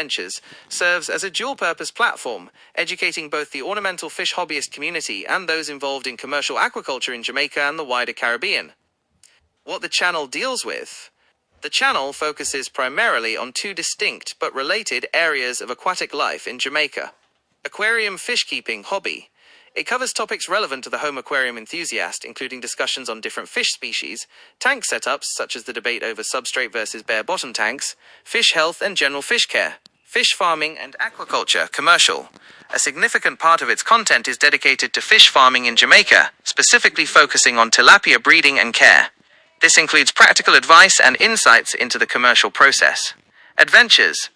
Adventures serves as a dual-purpose platform, educating both the ornamental fish hobbyist community and those involved in commercial aquaculture in Jamaica and the wider Caribbean. What the channel deals with? The channel focuses primarily on two distinct but related areas of aquatic life in Jamaica. Aquarium fish keeping hobby. It covers topics relevant to the home aquarium enthusiast, including discussions on different fish species, tank setups such as the debate over substrate versus bare bottom tanks, fish health and general fish care, fish farming and aquaculture commercial. A significant part of its content is dedicated to fish farming in Jamaica, specifically focusing on tilapia breeding and care. This includes practical advice and insights into the commercial process. Adventures.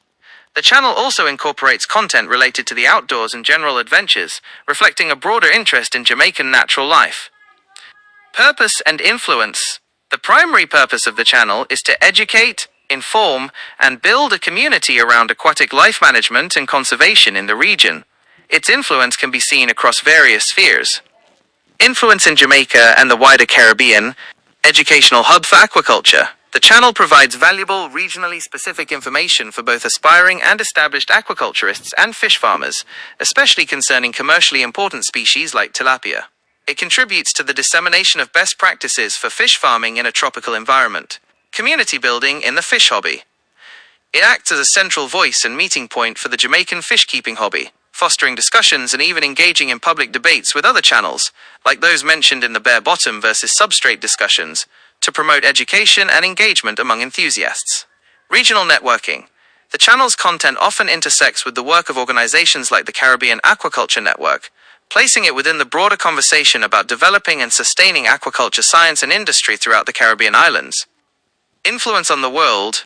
The channel also incorporates content related to the outdoors and general adventures, reflecting a broader interest in Jamaican natural life. Purpose and influence. The primary purpose of the channel is to educate, inform, and build a community around aquatic life management and conservation in the region. Its influence can be seen across various spheres. Influence in Jamaica and the wider Caribbean. Educational hub for aquaculture. The channel provides valuable, regionally specific information for both aspiring and established aquaculturists and fish farmers, especially concerning commercially important species like tilapia. It contributes to the dissemination of best practices for fish farming in a tropical environment. Community building in the fish hobby. It acts as a central voice and meeting point for the Jamaican fish keeping hobby, fostering discussions and even engaging in public debates with other channels, like those mentioned in the bare bottom versus substrate discussions, to promote education and engagement among enthusiasts. Regional networking. The channel's content often intersects with the work of organizations like the Caribbean Aquaculture Network, placing it within the broader conversation about developing and sustaining aquaculture science and industry throughout the Caribbean islands. Influence on the world.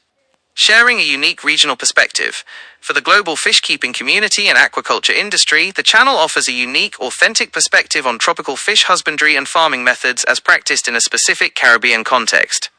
Sharing a unique regional perspective. For the global fish-keeping community and aquaculture industry, the channel offers a unique, authentic perspective on tropical fish husbandry and farming methods as practiced in a specific Caribbean context.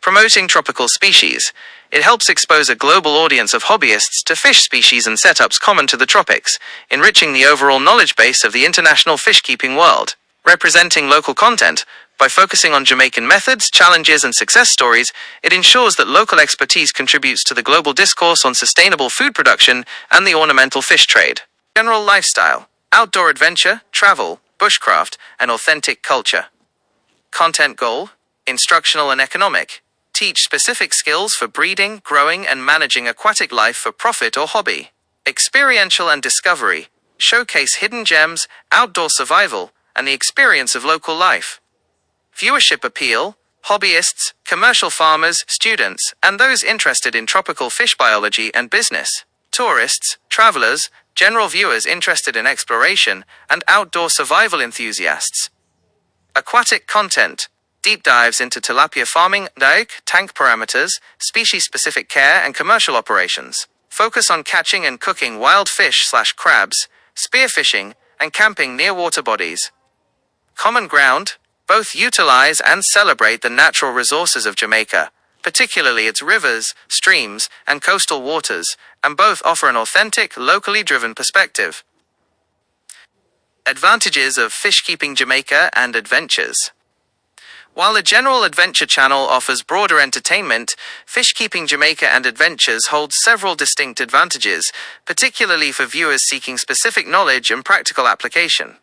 Promoting tropical species. It helps expose a global audience of hobbyists to fish species and setups common to the tropics, enriching the overall knowledge base of the international fish-keeping world. Representing local content. By focusing on Jamaican methods, challenges, and success stories, it ensures that local expertise contributes to the global discourse on sustainable food production and the ornamental fish trade. General lifestyle, outdoor adventure, travel, bushcraft, and authentic culture. Content goal, instructional and economic. Teach specific skills for breeding, growing, and managing aquatic life for profit or hobby. Experiential and discovery. Showcase hidden gems, outdoor survival, and the experience of local life. Viewership appeal, hobbyists, commercial farmers, students, and those interested in tropical fish biology and business. Tourists, travelers, general viewers interested in exploration, and outdoor survival enthusiasts. Aquatic content. Deep dives into tilapia farming, tank parameters, species-specific care, and commercial operations. Focus on catching and cooking wild fish/crabs, spearfishing, and camping near water bodies. Common ground. Both utilize and celebrate the natural resources of Jamaica, particularly its rivers, streams, and coastal waters, and both offer an authentic, locally driven perspective. Advantages of Fish Keeping Jamaica and Adventures. While the general adventure channel offers broader entertainment, Fish Keeping Jamaica and Adventures holds several distinct advantages, particularly for viewers seeking specific knowledge and practical application.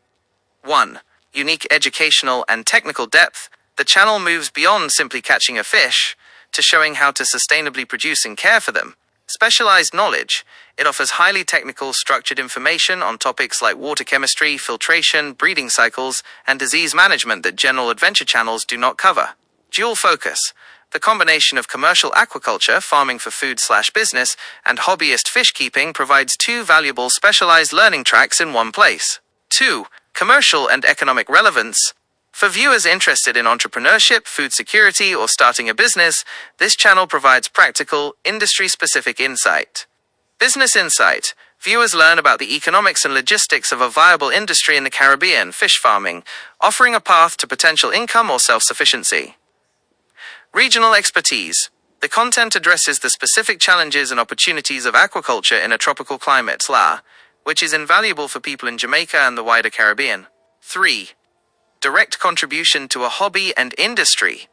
1. Unique educational and technical depth. The channel moves beyond simply catching a fish to showing how to sustainably produce and care for them. Specialized knowledge. It offers highly technical, structured information on topics like water chemistry, filtration, breeding cycles, and disease management that general adventure channels do not cover. Dual focus. The combination of commercial aquaculture, farming for food/business, and hobbyist fish keeping provides two valuable specialized learning tracks in one place. 2. Commercial and economic relevance. For viewers interested in entrepreneurship, food security, or starting a business, this channel provides practical, industry-specific insight. Business insight. Viewers learn about the economics and logistics of a viable industry in the Caribbean, fish farming, offering a path to potential income or self-sufficiency. Regional expertise. The content addresses the specific challenges and opportunities of aquaculture in a tropical climate, which is invaluable for people in Jamaica and the wider Caribbean. 3. Direct contribution to a hobby and industry.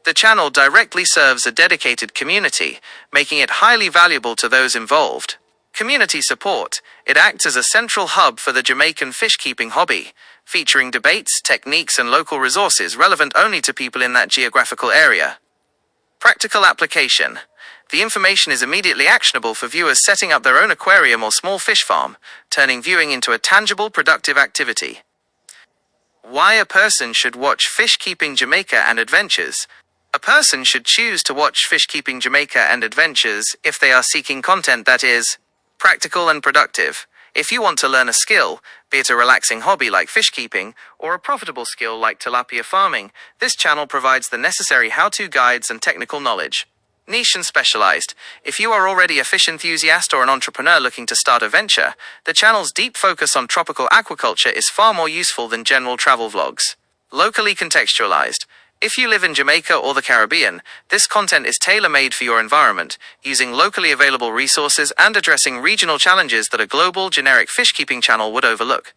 The channel directly serves a dedicated community, making it highly valuable to those involved. Community support. It acts as a central hub for the Jamaican fish-keeping hobby, featuring debates, techniques, and local resources relevant only to people in that geographical area. Practical application. The information is immediately actionable for viewers setting up their own aquarium or small fish farm, turning viewing into a tangible, productive activity. Why a person should watch Fish Keeping Jamaica and Adventures. A person should choose to watch Fish Keeping Jamaica and Adventures if they are seeking content that is practical and productive. If you want to learn a skill, be it a relaxing hobby like fish keeping, or a profitable skill like tilapia farming, this channel provides the necessary how-to guides and technical knowledge. Niche and specialized. If you are already a fish enthusiast or an entrepreneur looking to start a venture, the channel's deep focus on tropical aquaculture is far more useful than general travel vlogs. Locally contextualized. If you live in Jamaica or the Caribbean, this content is tailor-made for your environment, using locally available resources and addressing regional challenges that a global, generic fish-keeping channel would overlook.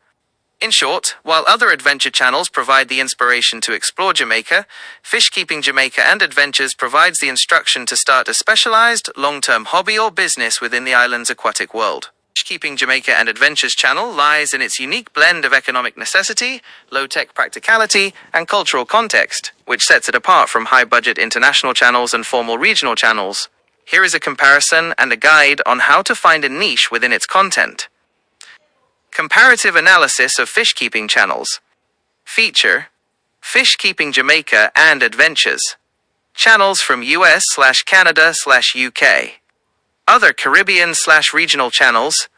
In short, while other adventure channels provide the inspiration to explore Jamaica, Fish Keeping Jamaica and Adventures provides the instruction to start a specialized, long-term hobby or business within the island's aquatic world. Fish Keeping Jamaica and Adventures channel lies in its unique blend of economic necessity, low-tech practicality, and cultural context, which sets it apart from high-budget international channels and formal regional channels. Here is a comparison and a guide on how to find a niche within its content. Comparative analysis of fish-keeping channels. Feature: Fish Keeping Jamaica and Adventures. Channels from US/Canada/UK. Other Caribbean/regional channels.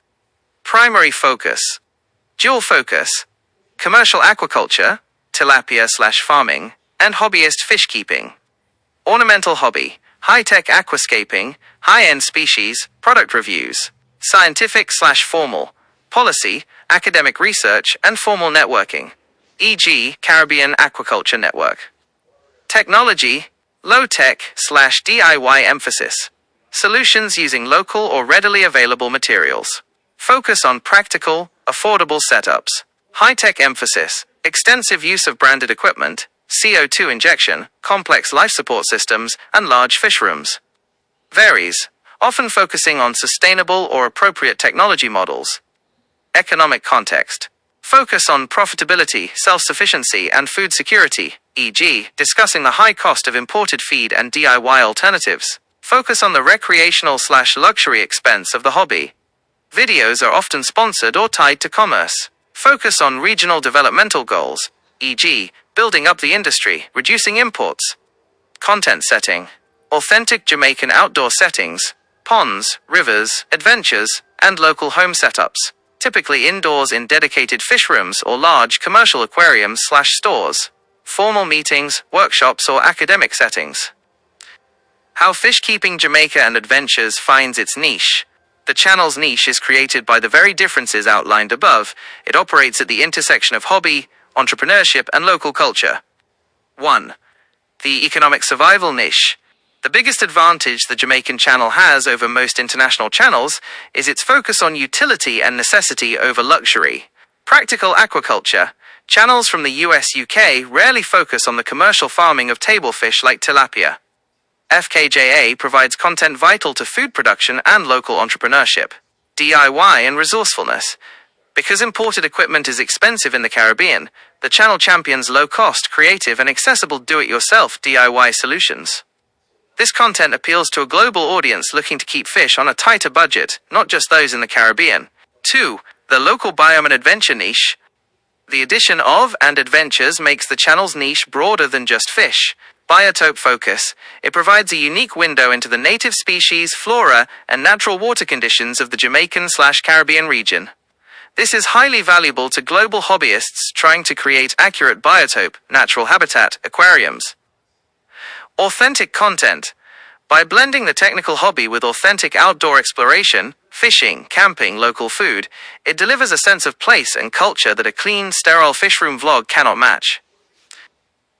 Primary focus. Dual focus. Commercial aquaculture, tilapia/farming, and hobbyist fish keeping. Ornamental hobby, high-tech aquascaping, high-end species, product reviews. Scientific/formal. Policy, academic research, and formal networking, e.g. Caribbean Aquaculture Network. Technology, low-tech/DIY emphasis. Solutions using local or readily available materials. Focus on practical, affordable setups. High-tech emphasis, extensive use of branded equipment, CO2 injection, complex life support systems, and large fish rooms. Varies, often focusing on sustainable or appropriate technology models. Economic context. Focus on profitability, self-sufficiency, and food security, e.g., discussing the high cost of imported feed and DIY alternatives. Focus on the recreational/luxury expense of the hobby. Videos are often sponsored or tied to commerce. Focus on regional developmental goals, e.g., building up the industry, reducing imports. Content setting. Authentic Jamaican outdoor settings, ponds, rivers, adventures, and local home setups. Typically indoors in dedicated fish rooms or large commercial aquariums/stores. Formal meetings, workshops, or academic settings. How Fish Keeping Jamaica and Adventures finds its niche. The channel's niche is created by the very differences outlined above. It operates at the intersection of hobby, entrepreneurship, and local culture. 1. The economic survival niche. The biggest advantage the Jamaican channel has over most international channels is its focus on utility and necessity over luxury. Practical aquaculture. Channels from the US/UK rarely focus on the commercial farming of table fish like tilapia. FKJA provides content vital to food production and local entrepreneurship. DIY and resourcefulness. Because imported equipment is expensive in the Caribbean, the channel champions low-cost, creative, and accessible do-it-yourself DIY solutions. This content appeals to a global audience looking to keep fish on a tighter budget, not just those in the Caribbean. 2. The local biome and adventure niche. The addition of and adventures makes the channel's niche broader than just fish. Biotope focus. It provides a unique window into the native species, flora, and natural water conditions of the Jamaican/Caribbean region. This is highly valuable to global hobbyists trying to create accurate biotope, natural habitat, aquariums. Authentic content. By blending the technical hobby with authentic outdoor exploration, fishing, camping, local food, it delivers a sense of place and culture that a clean, sterile fish room vlog cannot match.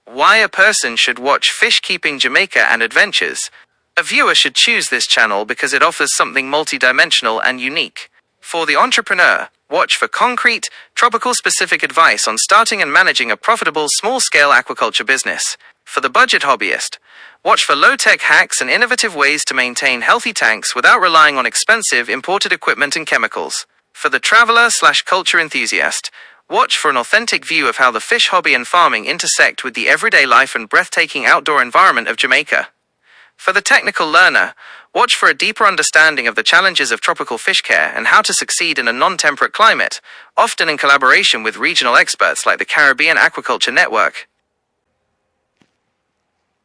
Why a person should watch Fish Keeping Jamaica and Adventures. A viewer should choose this channel because it offers something multidimensional and unique. For the entrepreneur, watch for concrete, tropical-specific advice on starting and managing a profitable small-scale aquaculture business. For the budget hobbyist, Watch for low-tech hacks and innovative ways to maintain healthy tanks without relying on expensive imported equipment and chemicals. For the traveler/culture enthusiast, watch for an authentic view of how the fish hobby and farming intersect with the everyday life and breathtaking outdoor environment of Jamaica. For the technical learner, watch for a deeper understanding of the challenges of tropical fish care and how to succeed in a non-temperate climate, often in collaboration with regional experts like the Caribbean Aquaculture Network.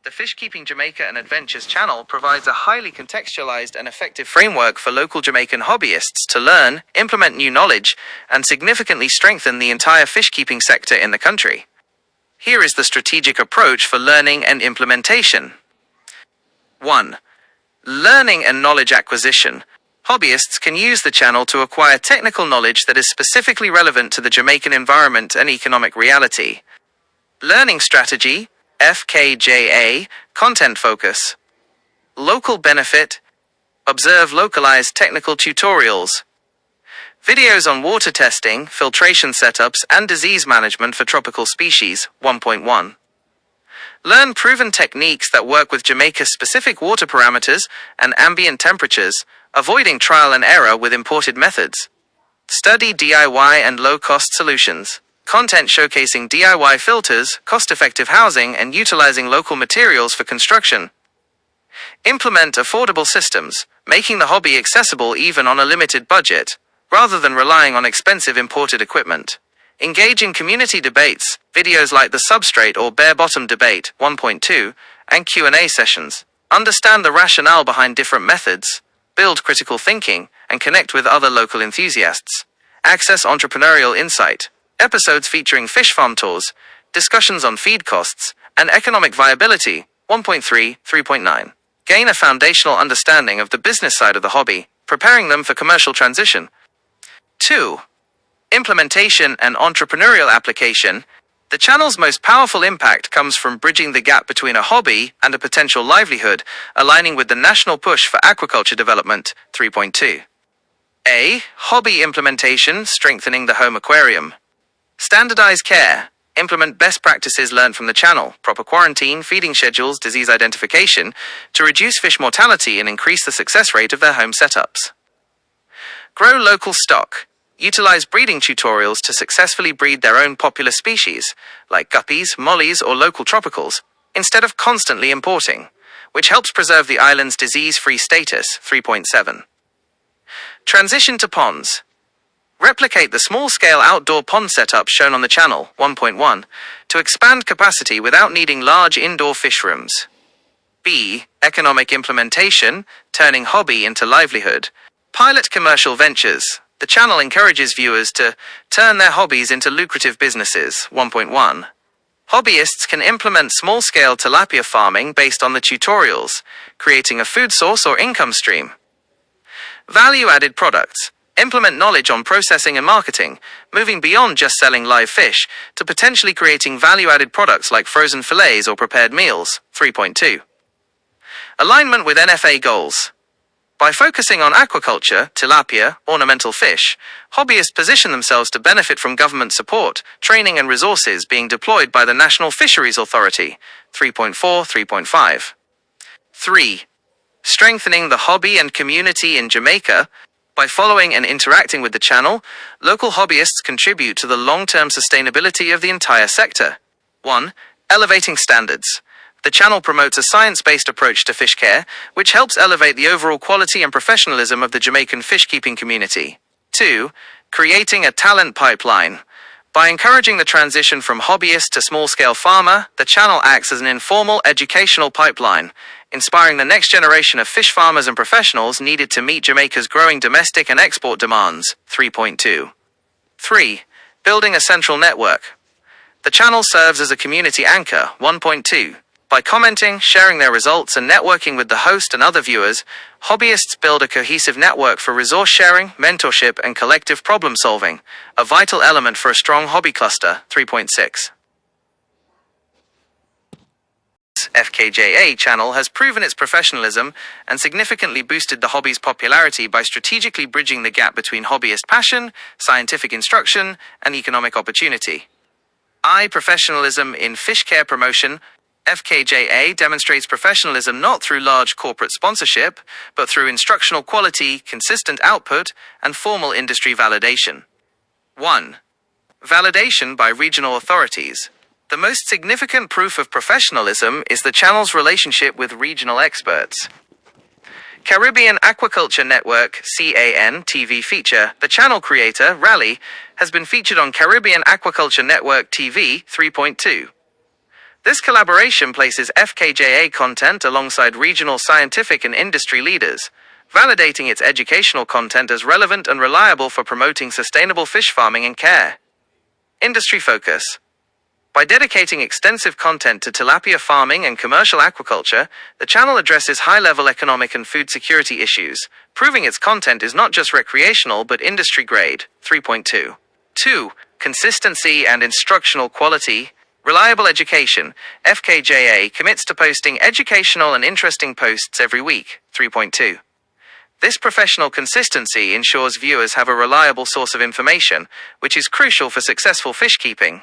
The Fish Keeping Jamaica Adventures channel provides a highly contextualized and effective framework for local Jamaican hobbyists to learn, implement new knowledge, and significantly strengthen the entire fish keeping sector in the country. Here is the strategic approach for learning and implementation. 1. Learning and knowledge acquisition. Hobbyists can use the channel to acquire technical knowledge that is specifically relevant to the Jamaican environment and economic reality. Learning strategy, FKJA, content focus. Local benefit, observe localized technical tutorials. Videos on water testing, filtration setups, and disease management for tropical species, 1.1. Learn proven techniques that work with Jamaica's specific water parameters and ambient temperatures, avoiding trial and error with imported methods. Study DIY and low-cost solutions. Content showcasing DIY filters, cost-effective housing, and utilizing local materials for construction. Implement affordable systems, making the hobby accessible even on a limited budget, rather than relying on expensive imported equipment. Engage in community debates, videos like the substrate or bare bottom debate, 1.2, and Q&A sessions. Understand the rationale behind different methods, build critical thinking, and connect with other local enthusiasts. Access entrepreneurial insight. Episodes featuring fish farm tours, discussions on feed costs, and economic viability, 1.3, 3.9. Gain a foundational understanding of the business side of the hobby, preparing them for commercial transition. 2. Implementation and entrepreneurial application. The channel's most powerful impact comes from bridging the gap between a hobby and a potential livelihood, aligning with the national push for aquaculture development, 3.2. A. Hobby implementation, strengthening the home aquarium. Standardize care. Implement best practices learned from the channel, proper quarantine, feeding schedules, disease identification, to reduce fish mortality and increase the success rate of their home setups. Grow local stock. Utilize breeding tutorials to successfully breed their own popular species, like guppies, mollies, or local tropicals, instead of constantly importing, which helps preserve the island's disease-free status, 3.7. Transition to ponds. Replicate the small-scale outdoor pond setup shown on the channel, 1.1, to expand capacity without needing large indoor fish rooms. B. Economic implementation, turning hobby into livelihood. Pilot commercial ventures. The channel encourages viewers to turn their hobbies into lucrative businesses, 1.1. Hobbyists can implement small-scale tilapia farming based on the tutorials, creating a food source or income stream. Value-added products. Implement knowledge on processing and marketing, moving beyond just selling live fish to potentially creating value-added products like frozen fillets or prepared meals, 3.2. Alignment with NFA goals. By focusing on aquaculture, tilapia, ornamental fish, hobbyists position themselves to benefit from government support, training and resources being deployed by the National Fisheries Authority, 3.4, 3.5. 3. Strengthening the hobby and community in Jamaica. By following and interacting with the channel, local hobbyists contribute to the long-term sustainability of the entire sector. 1. Elevating standards. The channel promotes a science-based approach to fish care, which helps elevate the overall quality and professionalism of the Jamaican fish-keeping community. 2. Creating a talent pipeline. By encouraging the transition from hobbyist to small-scale farmer, the channel acts as an informal educational pipeline, inspiring the next generation of fish farmers and professionals needed to meet Jamaica's growing domestic and export demands, 3.2. 3. Building a central network. The channel serves as a community anchor, 1.2. By commenting, sharing their results, and networking with the host and other viewers, hobbyists build a cohesive network for resource sharing, mentorship, and collective problem solving, a vital element for a strong hobby cluster, 3.6. FKJA channel has proven its professionalism and significantly boosted the hobby's popularity by strategically bridging the gap between hobbyist passion, scientific instruction, and economic opportunity. Professionalism in fish care promotion. FKJA demonstrates professionalism not through large corporate sponsorship, but through instructional quality, consistent output, and formal industry validation. 1. Validation by regional authorities. The most significant proof of professionalism is the channel's relationship with regional experts. Caribbean Aquaculture Network (CAN) TV feature, the channel creator, Raleigh, has been featured on Caribbean Aquaculture Network TV 3.2. This collaboration places FKJA content alongside regional scientific and industry leaders, validating its educational content as relevant and reliable for promoting sustainable fish farming and care. Industry focus. By dedicating extensive content to tilapia farming and commercial aquaculture, the channel addresses high-level economic and food security issues, proving its content is not just recreational but industry-grade. 3.2. 2. Consistency and instructional quality. Reliable education. FKJA commits to posting educational and interesting posts every week. 3.2. This professional consistency ensures viewers have a reliable source of information, which is crucial for successful fish keeping.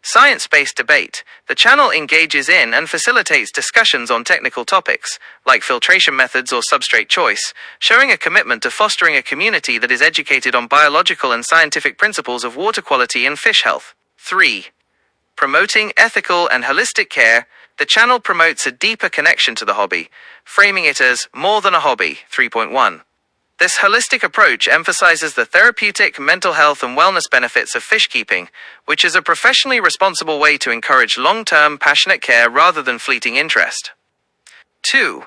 Science-based debate. The channel engages in and facilitates discussions on technical topics, like filtration methods or substrate choice, showing a commitment to fostering a community that is educated on biological and scientific principles of water quality and fish health. 3. Promoting ethical and holistic care. The channel promotes a deeper connection to the hobby, framing it as more than a hobby. 3.1. This holistic approach emphasizes the therapeutic, mental health, and wellness benefits of fish keeping, which is a professionally responsible way to encourage long-term, passionate care rather than fleeting interest. 2.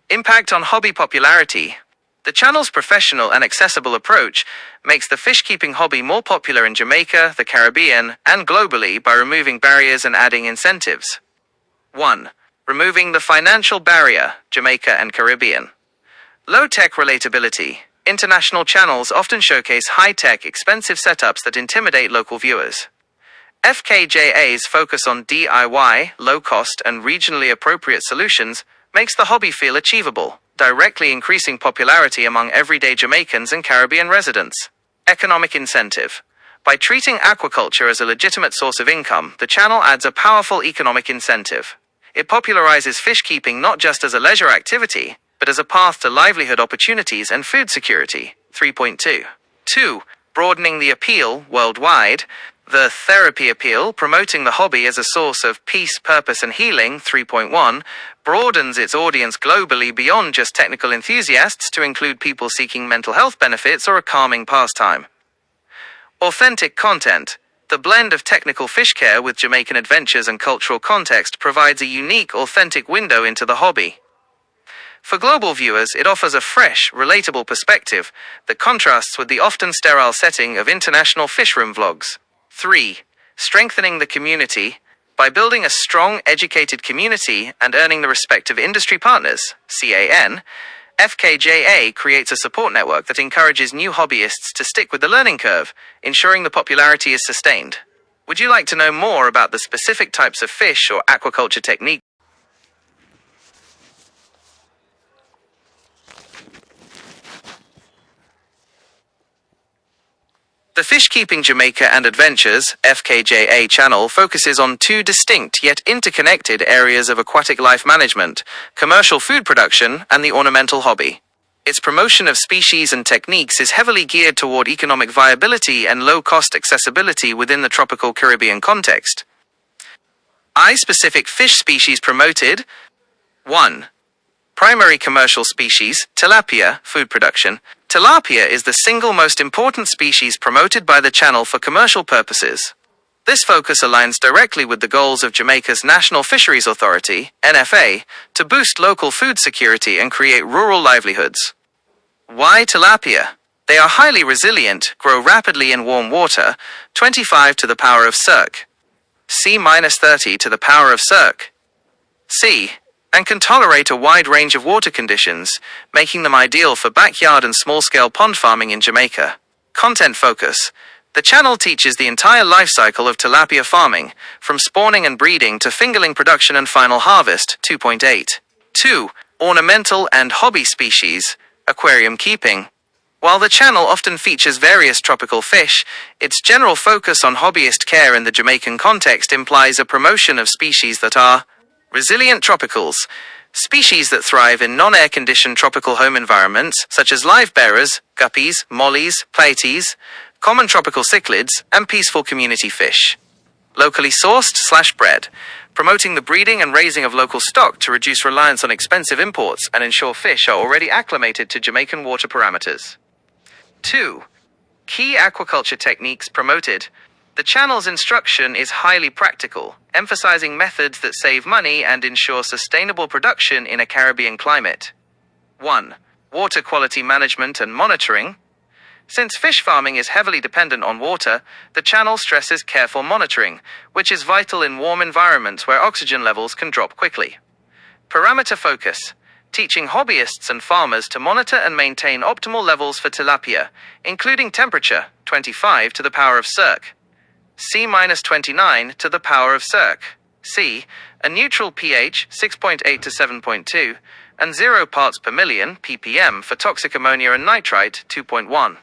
Impact on hobby popularity. The channel's professional and accessible approach makes the fish keeping hobby more popular in Jamaica, the Caribbean, and globally by removing barriers and adding incentives. 1. Removing the financial barrier, Jamaica and Caribbean. Low-tech relatability. International channels often showcase high-tech, expensive setups that intimidate local viewers. FKJA's focus on DIY, low-cost, and regionally appropriate solutions makes the hobby feel achievable, directly increasing popularity among everyday Jamaicans and Caribbean residents. Economic incentive. By treating aquaculture as a legitimate source of income, the channel adds a powerful economic incentive. It popularizes fish keeping not just as a leisure activity, but as a path to livelihood opportunities and food security. 3.2. 2. Broadening the appeal worldwide. The therapy appeal, promoting the hobby as a source of peace, purpose, and healing. 3.1. Broadens its audience globally beyond just technical enthusiasts to include people seeking mental health benefits or a calming pastime. Authentic content. The blend of technical fish care with Jamaican adventures and cultural context provides a unique, authentic window into the hobby. For global viewers, it offers a fresh, relatable perspective that contrasts with the often sterile setting of international fish room vlogs. 3. Strengthening the community. By building a strong, educated community and earning the respect of industry partners, CAN, FKJA creates a support network that encourages new hobbyists to stick with the learning curve, ensuring the popularity is sustained. Would you like to know more about the specific types of fish or aquaculture techniques? The Fish Keeping Jamaica Adventures (FKJA) channel focuses on two distinct yet interconnected areas of aquatic life management: commercial food production and the ornamental hobby. Its promotion of species and techniques is heavily geared toward economic viability and low-cost accessibility within the tropical Caribbean context. Specific fish species promoted. 1. Primary commercial species, tilapia, food production. Tilapia is the single most important species promoted by the channel for commercial purposes. This focus aligns directly with the goals of Jamaica's National Fisheries Authority, NFA, to boost local food security and create rural livelihoods. Why tilapia? They are highly resilient, grow rapidly in warm water, 25 to the power of circ. C-30 to the power of circ. C. And can tolerate a wide range of water conditions, making them ideal for backyard and small-scale pond farming in Jamaica. Content focus. The channel teaches the entire life cycle of tilapia farming, from spawning and breeding to fingerling production and final harvest. 2.8. 2. Ornamental and hobby species, aquarium keeping. While the channel often features various tropical fish, its general focus on hobbyist care in the Jamaican context implies a promotion of species that are Resilient tropicals. Species that thrive in non-air-conditioned tropical home environments, such as live bearers, guppies, mollies, pleiades, common tropical cichlids, and peaceful community fish. Locally sourced/bred, promoting the breeding and raising of local stock to reduce reliance on expensive imports and ensure fish are already acclimated to Jamaican water parameters. 2. Key aquaculture techniques promoted. The channel's instruction is highly practical, emphasizing methods that save money and ensure sustainable production in a Caribbean climate. 1. Water quality management and monitoring. Since fish farming is heavily dependent on water, the channel stresses careful monitoring, which is vital in warm environments where oxygen levels can drop quickly. Parameter focus. Teaching hobbyists and farmers to monitor and maintain optimal levels for tilapia, including temperature, 25 to the power of circ. C-29 to the power of circ. C. A neutral pH, 6.8 to 7.2, and 0 parts per million, ppm, for toxic ammonia and nitrite, 2.1.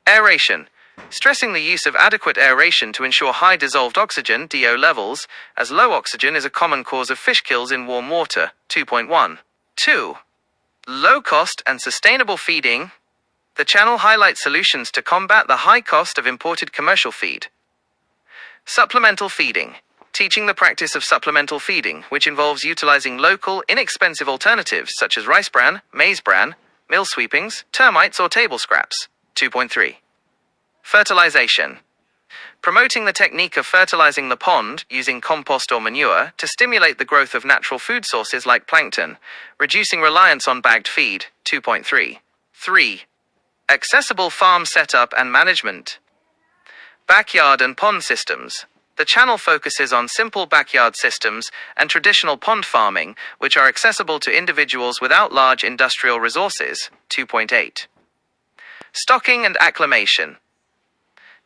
Aeration. Stressing the use of adequate aeration to ensure high dissolved oxygen, DO, levels, as low oxygen is a common cause of fish kills in warm water, 2.1. 2. Low cost and sustainable feeding. The channel highlights solutions to combat the high cost of imported commercial feed. Supplemental feeding. Teaching the practice of supplemental feeding, which involves utilizing local, inexpensive alternatives such as rice bran, maize bran, mill sweepings, termites, or table scraps. 2.3. Fertilization. Promoting the technique of fertilizing the pond using compost or manure to stimulate the growth of natural food sources like plankton, reducing reliance on bagged feed. 2.3. 3. Accessible farm setup and management. Backyard and pond systems. The channel focuses on simple backyard systems and traditional pond farming, which are accessible to individuals without large industrial resources. 2.8. Stocking and acclimation.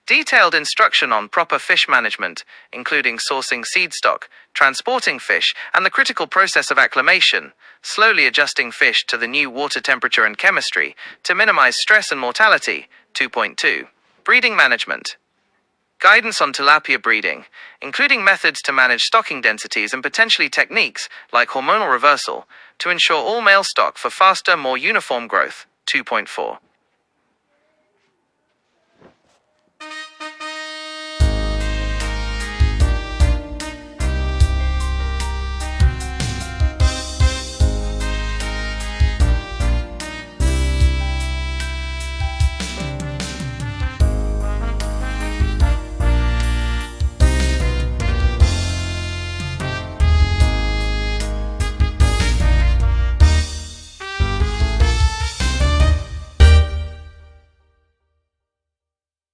Detailed instruction on proper fish management, including sourcing seed stock, transporting fish, and the critical process of acclimation, slowly adjusting fish to the new water temperature and chemistry to minimize stress and mortality. 2.2. Breeding management. Guidance on tilapia breeding, including methods to manage stocking densities and potentially techniques like hormonal reversal to ensure all male stock for faster, more uniform growth. 2.4.